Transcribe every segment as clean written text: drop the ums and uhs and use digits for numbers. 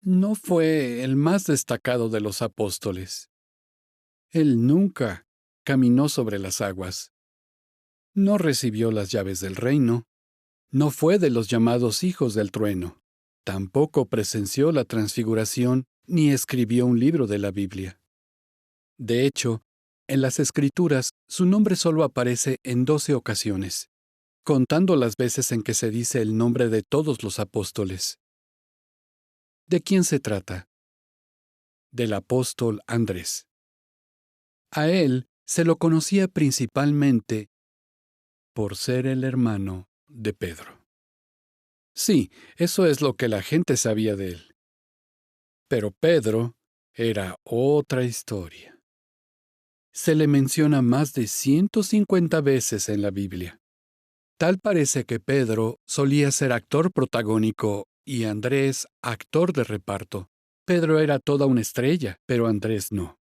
No fue el más destacado de los apóstoles. Él nunca caminó sobre las aguas. No recibió las llaves del reino. No fue de los llamados hijos del trueno. Tampoco presenció la transfiguración ni escribió un libro de la Biblia. De hecho, en las Escrituras su nombre solo aparece en 12 ocasiones, contando las veces en que se dice el nombre de todos los apóstoles. ¿De quién se trata? Del apóstol Andrés. A él se lo conocía principalmente por ser el hermano de Pedro. Sí, eso es lo que la gente sabía de él. Pero Pedro era otra historia. Se le menciona más de 150 veces en la Biblia. Tal parece que Pedro solía ser actor protagónico y Andrés actor de reparto. Pedro era toda una estrella, pero Andrés no.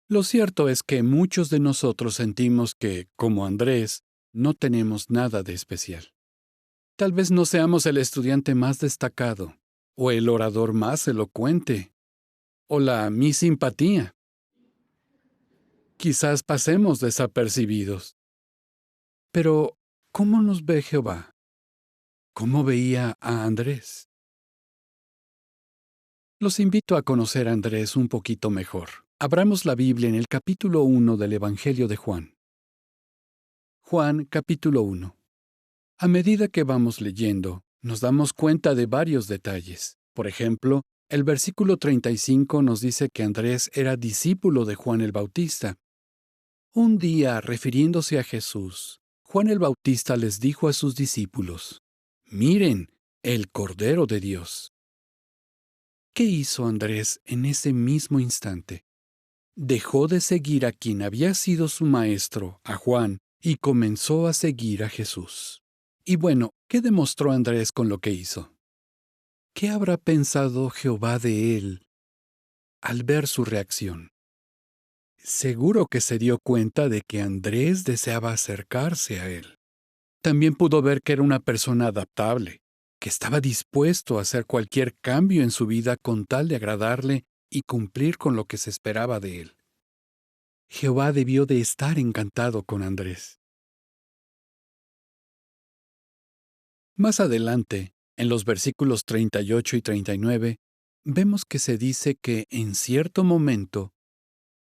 Lo cierto es que muchos de nosotros sentimos que, como Andrés, no tenemos nada de especial. Tal vez no seamos el estudiante más destacado, o el orador más elocuente, o la mi simpatía. Quizás pasemos desapercibidos. Pero, ¿cómo nos ve Jehová? ¿Cómo veía a Andrés? Los invito a conocer a Andrés un poquito mejor. Abramos la Biblia en el capítulo 1 del Evangelio de Juan. Juan, capítulo 1. A medida que vamos leyendo, nos damos cuenta de varios detalles. Por ejemplo, el versículo 35 nos dice que Andrés era discípulo de Juan el Bautista. Un día, refiriéndose a Jesús, Juan el Bautista les dijo a sus discípulos: «Miren, el Cordero de Dios». ¿Qué hizo Andrés en ese mismo instante? Dejó de seguir a quien había sido su maestro, a Juan, y comenzó a seguir a Jesús. Y bueno, ¿qué demostró Andrés con lo que hizo? ¿Qué habrá pensado Jehová de él al ver su reacción? Seguro que se dio cuenta de que Andrés deseaba acercarse a él. También pudo ver que era una persona adaptable, que estaba dispuesto a hacer cualquier cambio en su vida con tal de agradarle y cumplir con lo que se esperaba de él. Jehová debió de estar encantado con Andrés. Más adelante, en los versículos 38 y 39, vemos que se dice que en cierto momento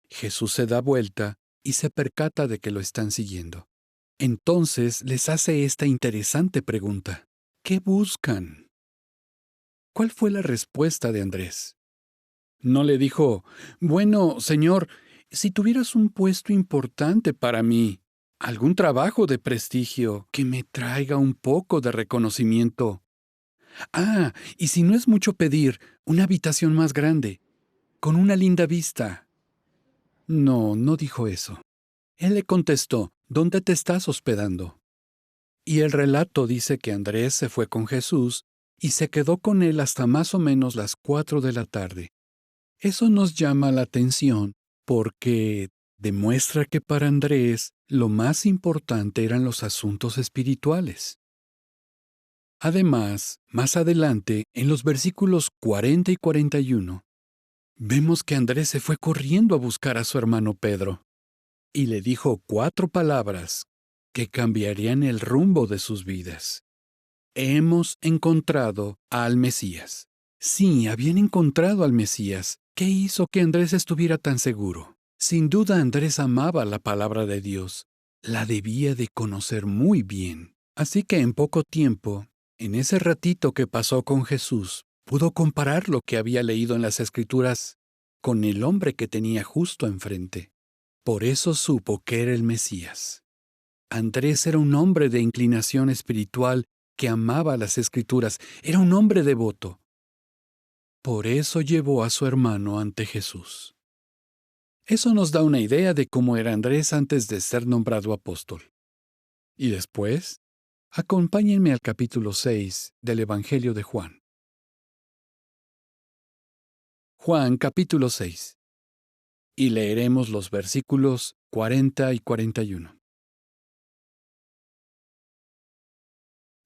Jesús se da vuelta y se percata de que lo están siguiendo. Entonces les hace esta interesante pregunta: ¿qué buscan? ¿Cuál fue la respuesta de Andrés? No le dijo: «Bueno, Señor, si tuvieras un puesto importante para mí, algún trabajo de prestigio que me traiga un poco de reconocimiento. Ah, y si no es mucho pedir, una habitación más grande, con una linda vista». No, no dijo eso. Él le contestó: «¿Dónde te estás hospedando?». Y el relato dice que Andrés se fue con Jesús y se quedó con él hasta más o menos las 4 de la tarde. Eso nos llama la atención porque demuestra que para Andrés lo más importante eran los asuntos espirituales. Además, más adelante, en los versículos 40 y 41, vemos que Andrés se fue corriendo a buscar a su hermano Pedro y le dijo 4 palabras que cambiarían el rumbo de sus vidas. Hemos encontrado al Mesías. Sí, habían encontrado al Mesías. ¿Qué hizo que Andrés estuviera tan seguro? Sin duda Andrés amaba la palabra de Dios. La debía de conocer muy bien. Así que en poco tiempo, en ese ratito que pasó con Jesús, pudo comparar lo que había leído en las Escrituras con el hombre que tenía justo enfrente. Por eso supo que era el Mesías. Andrés era un hombre de inclinación espiritual que amaba las Escrituras, era un hombre devoto. Por eso llevó a su hermano ante Jesús. Eso nos da una idea de cómo era Andrés antes de ser nombrado apóstol. Y después, acompáñenme al capítulo 6 del Evangelio de Juan. Juan capítulo 6. Y leeremos los versículos 40 y 41.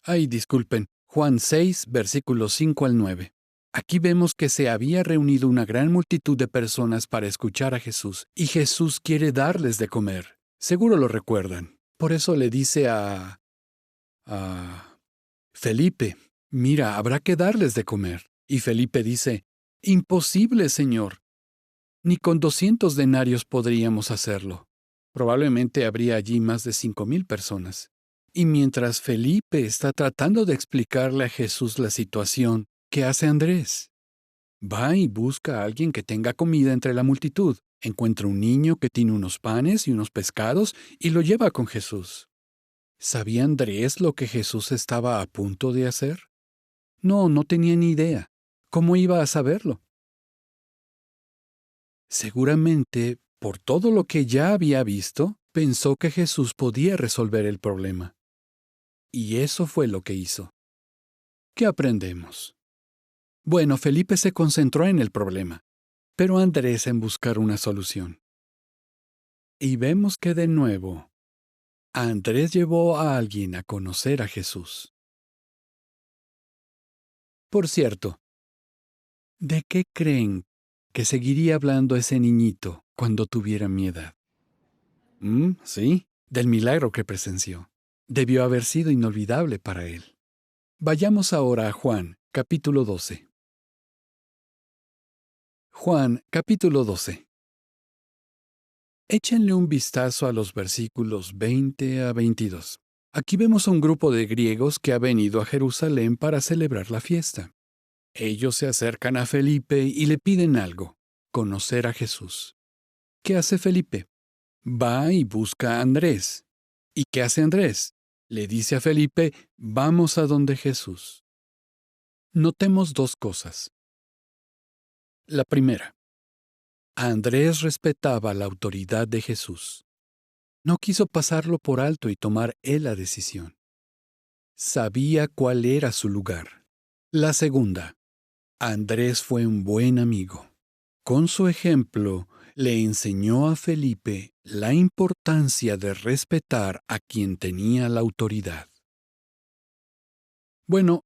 Ay, disculpen, Juan 6, versículos 5 al 9. Aquí vemos que se había reunido una gran multitud de personas para escuchar a Jesús, y Jesús quiere darles de comer. Seguro lo recuerdan. Por eso le dice a Felipe, mira, habrá que darles de comer. Y Felipe dice, imposible, Señor. Ni con 200 denarios podríamos hacerlo. Probablemente habría allí más de 5,000 personas. Y mientras Felipe está tratando de explicarle a Jesús la situación, ¿qué hace Andrés? Va y busca a alguien que tenga comida entre la multitud. Encuentra un niño que tiene unos panes y unos pescados y lo lleva con Jesús. ¿Sabía Andrés lo que Jesús estaba a punto de hacer? No, no tenía ni idea. ¿Cómo iba a saberlo? Seguramente, por todo lo que ya había visto, pensó que Jesús podía resolver el problema. Y eso fue lo que hizo. ¿Qué aprendemos? Bueno, Felipe se concentró en el problema, pero Andrés en buscar una solución. Y vemos que de nuevo, Andrés llevó a alguien a conocer a Jesús. Por cierto, ¿de qué creen que seguiría hablando ese niñito cuando tuviera mi edad? Sí, del milagro que presenció. Debió haber sido inolvidable para él. Vayamos ahora a Juan, capítulo 12. Juan, capítulo 12. Échenle un vistazo a los versículos 20 a 22. Aquí vemos a un grupo de griegos que ha venido a Jerusalén para celebrar la fiesta. Ellos se acercan a Felipe y le piden algo, conocer a Jesús. ¿Qué hace Felipe? Va y busca a Andrés. ¿Y qué hace Andrés? Le dice a Felipe, vamos a donde Jesús. Notemos dos cosas. La primera, Andrés respetaba la autoridad de Jesús. No quiso pasarlo por alto y tomar él la decisión. Sabía cuál era su lugar. La segunda, Andrés fue un buen amigo. Con su ejemplo, le enseñó a Felipe la importancia de respetar a quien tenía la autoridad. Bueno,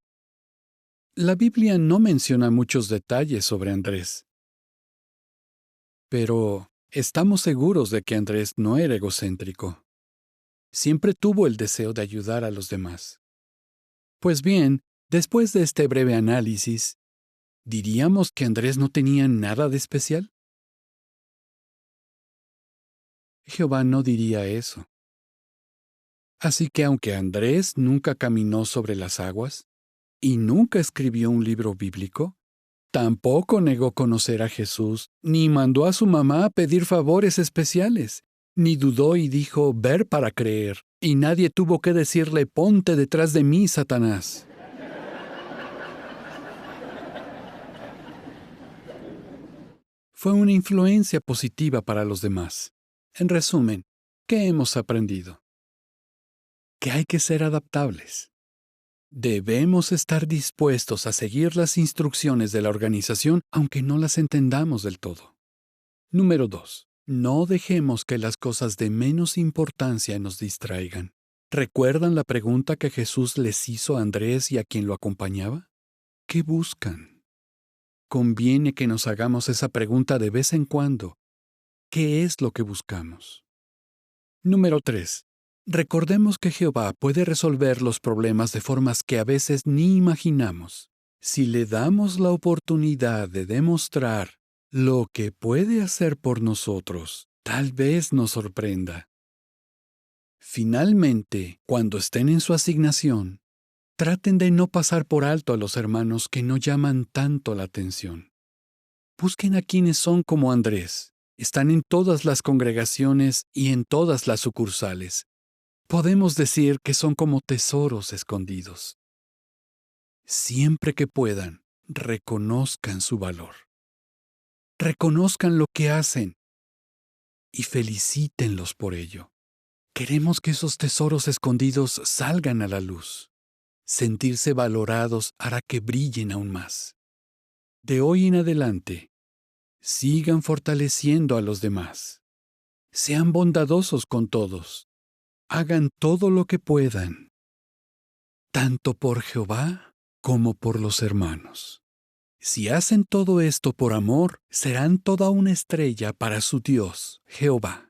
la Biblia no menciona muchos detalles sobre Andrés. Pero estamos seguros de que Andrés no era egocéntrico. Siempre tuvo el deseo de ayudar a los demás. Pues bien, después de este breve análisis, ¿diríamos que Andrés no tenía nada de especial? Jehová no diría eso. Así que aunque Andrés nunca caminó sobre las aguas y nunca escribió un libro bíblico, tampoco negó conocer a Jesús, ni mandó a su mamá a pedir favores especiales, ni dudó y dijo ver para creer, y nadie tuvo que decirle ponte detrás de mí, Satanás. Fue una influencia positiva para los demás. En resumen, ¿qué hemos aprendido? Que hay que ser adaptables. Debemos estar dispuestos a seguir las instrucciones de la organización aunque no las entendamos del todo. Número 2. No dejemos que las cosas de menos importancia nos distraigan. ¿Recuerdan la pregunta que Jesús les hizo a Andrés y a quien lo acompañaba? ¿Qué buscan? Conviene que nos hagamos esa pregunta de vez en cuando. ¿Qué es lo que buscamos? Número 3. Recordemos que Jehová puede resolver los problemas de formas que a veces ni imaginamos. Si le damos la oportunidad de demostrar lo que puede hacer por nosotros, tal vez nos sorprenda. Finalmente, cuando estén en su asignación, traten de no pasar por alto a los hermanos que no llaman tanto la atención. Busquen a quienes son como Andrés. Están en todas las congregaciones y en todas las sucursales. Podemos decir que son como tesoros escondidos. Siempre que puedan, reconozcan su valor. Reconozcan lo que hacen y felicítenlos por ello. Queremos que esos tesoros escondidos salgan a la luz. Sentirse valorados hará que brillen aún más. De hoy en adelante, sigan fortaleciendo a los demás. Sean bondadosos con todos. Hagan todo lo que puedan, tanto por Jehová como por los hermanos. Si hacen todo esto por amor, serán toda una estrella para su Dios, Jehová.